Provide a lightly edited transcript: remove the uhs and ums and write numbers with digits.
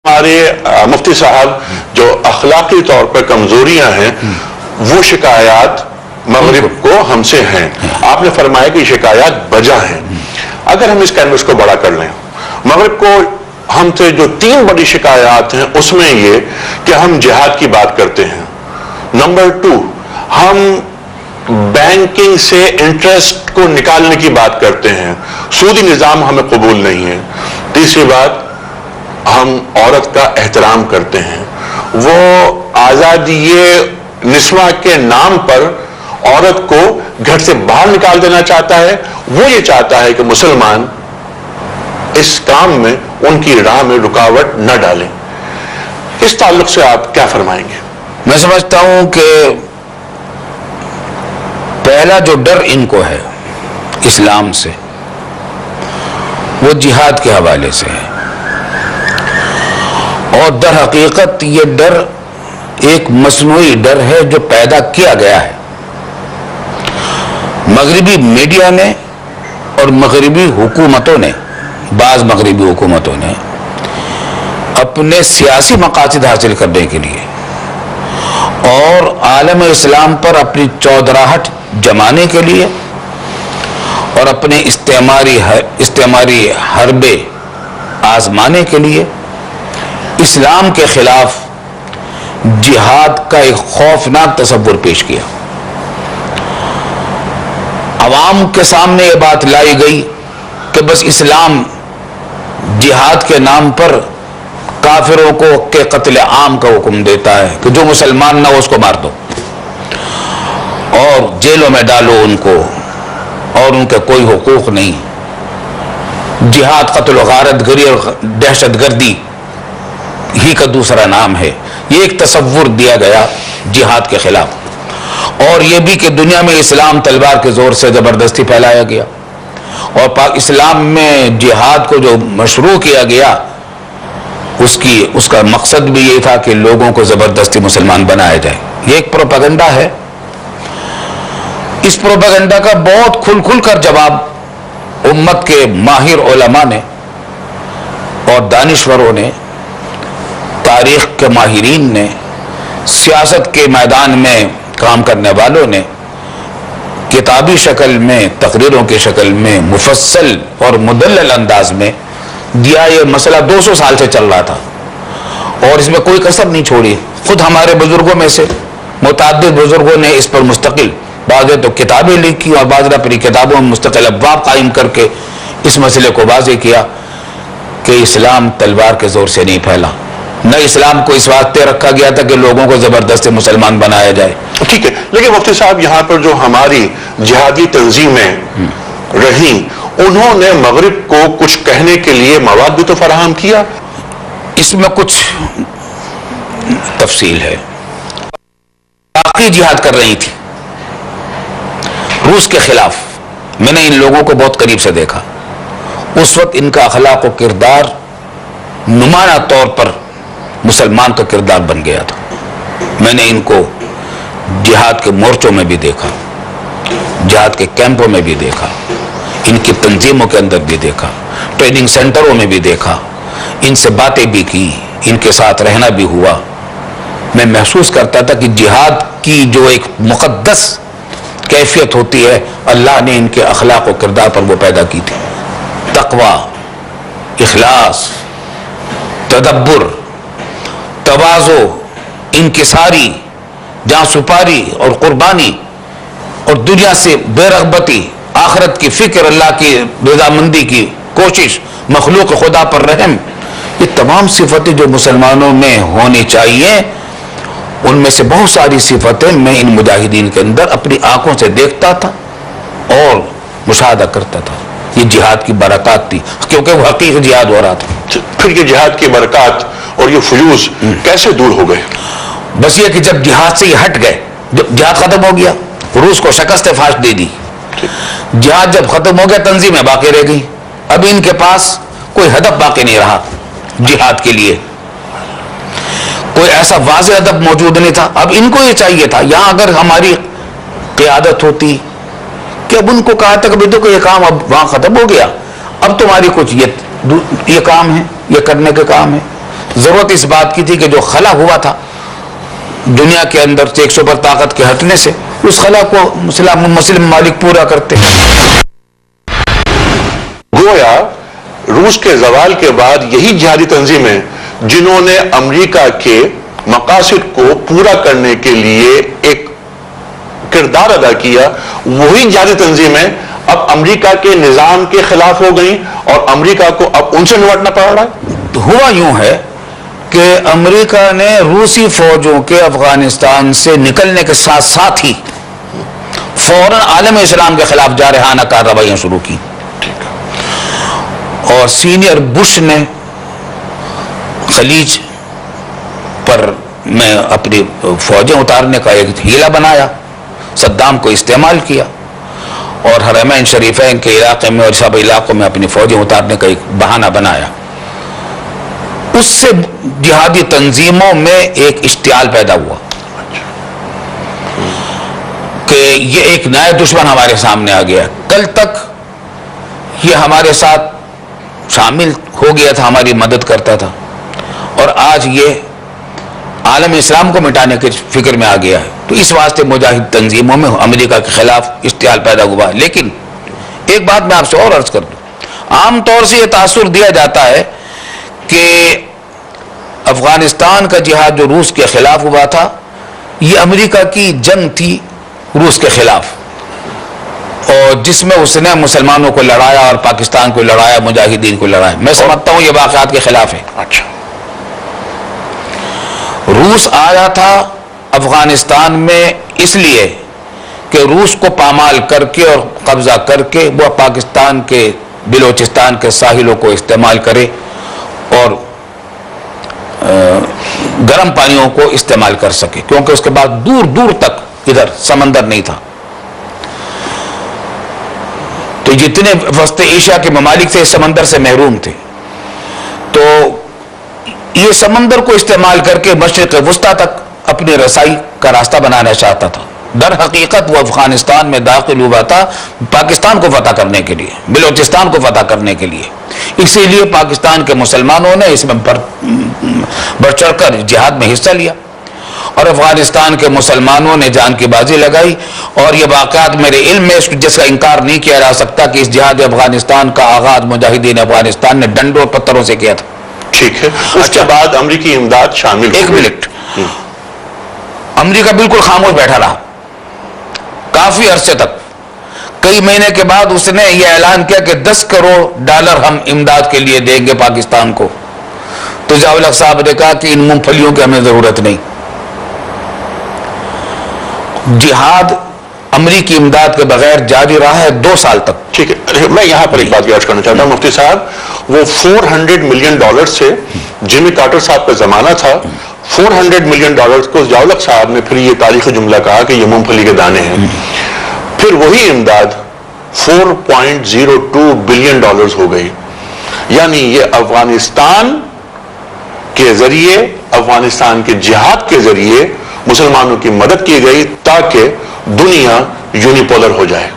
ہمارے مفتی صاحب جو اخلاقی طور پر کمزوریاں ہیں وہ شکایات مغرب کو ہم سے ہیں. آپ نے فرمایا کہ شکایات بجا ہیں. اگر ہم اس کینوس کو بڑا کر لیں، مغرب کو ہم سے جو 3 بڑی شکایات ہیں اس میں یہ کہ ہم جہاد کی بات کرتے ہیں. نمبر 2، ہم بینکنگ سے انٹرسٹ کو نکالنے کی بات کرتے ہیں، سودی نظام ہمیں قبول نہیں ہے. تیسری بات، ہم عورت کا احترام کرتے ہیں. وہ آزادی نسواں کے نام پر عورت کو گھر سے باہر نکال دینا چاہتا ہے. وہ یہ چاہتا ہے کہ مسلمان اس کام میں ان کی راہ میں رکاوٹ نہ ڈالیں. اس تعلق سے آپ کیا فرمائیں گے؟ میں سمجھتا ہوں کہ پہلا جو ڈر ان کو ہے اسلام سے وہ جہاد کے حوالے سے ہے، اور در حقیقت یہ ڈر ایک مصنوعی ڈر ہے جو پیدا کیا گیا ہے. مغربی میڈیا نے اور مغربی حکومتوں نے، بعض مغربی حکومتوں نے اپنے سیاسی مقاصد حاصل کرنے کے لیے اور عالم اسلام پر اپنی چودراہٹ جمانے کے لیے اور اپنے استعماری حربے آزمانے کے لیے اسلام کے خلاف جہاد کا ایک خوفناک تصور پیش کیا. عوام کے سامنے یہ بات لائی گئی کہ بس اسلام جہاد کے نام پر کافروں کو کے قتل عام کا حکم دیتا ہے کہ جو مسلمان نہ ہو اس کو مار دو اور جیلوں میں ڈالو ان کو، اور ان کے کوئی حقوق نہیں. جہاد قتل و غارت گری اور دہشت گردی ہی کا دوسرا نام ہے. یہ ایک تصور دیا گیا جہاد کے خلاف، اور یہ بھی کہ دنیا میں اسلام تلوار کے زور سے زبردستی پھیلایا گیا، اور اسلام میں جہاد کو جو مشروع کیا گیا اس کا مقصد بھی یہ تھا کہ لوگوں کو زبردستی مسلمان بنایا جائے. یہ ایک پروپیگنڈا ہے. اس پروپیگنڈا کا بہت کھل کر جواب امت کے ماہر علماء نے اور دانشوروں نے، تاریخ کے ماہرین نے، سیاست کے میدان میں کام کرنے والوں نے کتابی شکل میں، تقریروں کی شکل میں، مفصل اور مدلل انداز میں دیا. یہ مسئلہ 200 سال سے چل رہا تھا اور اس میں کوئی کسر نہیں چھوڑی. خود ہمارے بزرگوں میں سے متعدد بزرگوں نے اس پر مستقل، بعض تو کتابیں لکھی اور بعض نے اپنی کتابوں میں مستقل ابواب قائم کر کے اس مسئلے کو واضح کیا کہ اسلام تلوار کے زور سے نہیں پھیلا، نہ اسلام کو اس واسطے رکھا گیا تھا کہ لوگوں کو زبردستی مسلمان بنایا جائے. ٹھیک ہے، لیکن مفتی صاحب یہاں پر جو ہماری جہادی تنظیمیں رہیں انہوں نے مغرب کو کچھ کہنے کے لیے مواد بھی تو فراہم کیا. اس میں کچھ تفصیل ہے. باقی جہاد کر رہی تھی روس کے خلاف. میں نے ان لوگوں کو بہت قریب سے دیکھا. اس وقت ان کا اخلاق و کردار نمایاں طور پر مسلمان کا کردار بن گیا تھا. میں نے ان کو جہاد کے مورچوں میں بھی دیکھا، جہاد کے کیمپوں میں بھی دیکھا، ان کی تنظیموں کے اندر بھی دیکھا، ٹریننگ سینٹروں میں بھی دیکھا. ان سے باتیں بھی کی، ان کے ساتھ رہنا بھی ہوا. میں محسوس کرتا تھا کہ جہاد کی جو ایک مقدس کیفیت ہوتی ہے اللہ نے ان کے اخلاق و کردار پر وہ پیدا کی تھی. تقوی، اخلاص، تدبر، تواضع، انکساری، جاں سپاری اور قربانی، اور دنیا سے بے رغبتی، آخرت کی فکر، اللہ کی رضامندی کی کوشش، مخلوق خدا پر رحم. یہ تمام صفتیں جو مسلمانوں میں ہونی چاہیے، ان میں سے بہت ساری صفتیں میں ان مجاہدین کے اندر اپنی آنکھوں سے دیکھتا تھا اور مشاہدہ کرتا تھا. یہ جہاد کی برکات تھی کیونکہ وہ حقیقی جہاد ہو رہا تھا. پھر یہ جہاد کی برکات اور یہ فیوز کیسے دور ہو گئے؟ بس یہ کہ جب جہاد سے یہ ہٹ گئے، جب جہاد ختم ہو گیا، روس کو شکست فاش دے دی، جہاد جب ختم ہو گیا تنظیمیں باقی رہ گئی. اب ان کے پاس کوئی ہدف باقی نہیں رہا جہاد کے لیے، کوئی ایسا واضح ہدف موجود نہیں تھا. اب ان کو یہ چاہیے تھا، یہاں اگر ہماری قیادت ہوتی کہ اب ان کو کہا تھا کہ دیکھو یہ کام اب وہاں ختم ہو گیا، اب تمہاری کچھ یہ کام ہے، یہ کرنے کے کام ہے، ضرورت اس بات کی تھی کہ جو خلا ہوا تھا دنیا کے اندر سے ایک سپر طاقت کے ہٹنے سے، اس خلا کو مسلم ممالک پورا کرتے. گویا روس کے زوال کے بعد یہی جہادی تنظیمیں جنہوں نے امریکہ کے مقاصد کو پورا کرنے کے لیے ایک کردار ادا کیا، وہی جہادی تنظیمیں اب امریکہ کے نظام کے خلاف ہو گئیں اور امریکہ کو اب ان سے نمٹنا پڑ رہا ہے. ہوا یوں ہے کہ امریکہ نے روسی فوجوں کے افغانستان سے نکلنے کے ساتھ ساتھ ہی فوراً عالم اسلام کے خلاف جارحانہ کارروائیاں شروع کی، اور سینئر بش نے خلیج پر میں اپنی فوجیں اتارنے کا ایک ہیلا بنایا، صدام کو استعمال کیا، اور حرمین شریفین کے علاقے میں اور سب علاقوں میں اپنی فوجیں اتارنے کا ایک بہانہ بنایا. اس سے جہادی تنظیموں میں ایک اشتعال پیدا ہوا کہ یہ ایک نیا دشمن ہمارے سامنے آ گیا. کل تک یہ ہمارے ساتھ شامل ہو گیا تھا، ہماری مدد کرتا تھا، اور آج یہ عالم اسلام کو مٹانے کے فکر میں آ گیا ہے. تو اس واسطے مجاہد تنظیموں میں امریکہ کے خلاف اشتعال پیدا ہوا. لیکن ایک بات میں آپ سے اور عرض کر دوں، عام طور سے یہ تاثر دیا جاتا ہے کہ افغانستان کا جہاد جو روس کے خلاف ہوا تھا، یہ امریکہ کی جنگ تھی روس کے خلاف، اور جس میں اس نے مسلمانوں کو لڑایا اور پاکستان کو لڑایا، مجاہدین کو لڑایا. میں سمجھتا ہوں یہ واقعات کے خلاف ہے. اچھا، روس آیا تھا افغانستان میں اس لیے کہ روس کو پامال کر کے اور قبضہ کر کے وہ پاکستان کے بلوچستان کے ساحلوں کو استعمال کرے اور گرم پانیوں کو استعمال کر سکے، کیونکہ اس کے بعد دور دور تک ادھر سمندر نہیں تھا. تو جتنے وسط ایشیا کے ممالک تھے سمندر سے محروم تھے، تو یہ سمندر کو استعمال کر کے مشرق وسطی تک اپنی رسائی کا راستہ بنانا چاہتا تھا. در حقیقت وہ افغانستان میں داخل ہوا تھا پاکستان کو فتح کرنے کے لیے، بلوچستان کو فتح کرنے کے لیے. اسی لیے پاکستان کے مسلمانوں نے اس میں بڑھ چڑھ کر جہاد میں حصہ لیا، اور افغانستان کے مسلمانوں نے جان کی بازی لگائی. اور یہ واقعات میرے علم میں جس کا انکار نہیں کیا جا سکتا کہ اس جہاد افغانستان کا آغاز مجاہدین افغانستان نے ڈنڈوں اور پتھروں سے کیا تھا. ٹھیک ہے. اس کے بعد امریکی امداد شامل. ایک منٹ، امریکہ بالکل خاموش بیٹھا رہا کافی عرصے تک. کئی مہینے کے بعد اس نے یہ اعلان کیا کہ $10 کروڑ ہم امداد کے لیے دیں گے پاکستان کو. تو ضیاء الحق صاحب نے کہا کہ ان مونگ پھلیوں کی ہمیں ضرورت نہیں. جہاد امریکی امداد کے بغیر جاری رہا ہے 2 سال تک. ٹھیک ہے، میں یہاں پر ایک بات یاد کرنا چاہتا ہوں مفتی صاحب. وہ $400 ملین سے جیمی کارٹر صاحب کا زمانہ تھا. $400 ملین کو ضیاء الحق صاحب نے پھر یہ تاریخی جملہ کہا کہ یہ مونگ پھلی کے دانے ہیں. پھر وہی امداد $4.02 بلین ہو گئی. یعنی یہ افغانستان کے ذریعے، افغانستان کے جہاد کے ذریعے مسلمانوں کی مدد کی گئی تاکہ دنیا یونیپولر ہو جائے.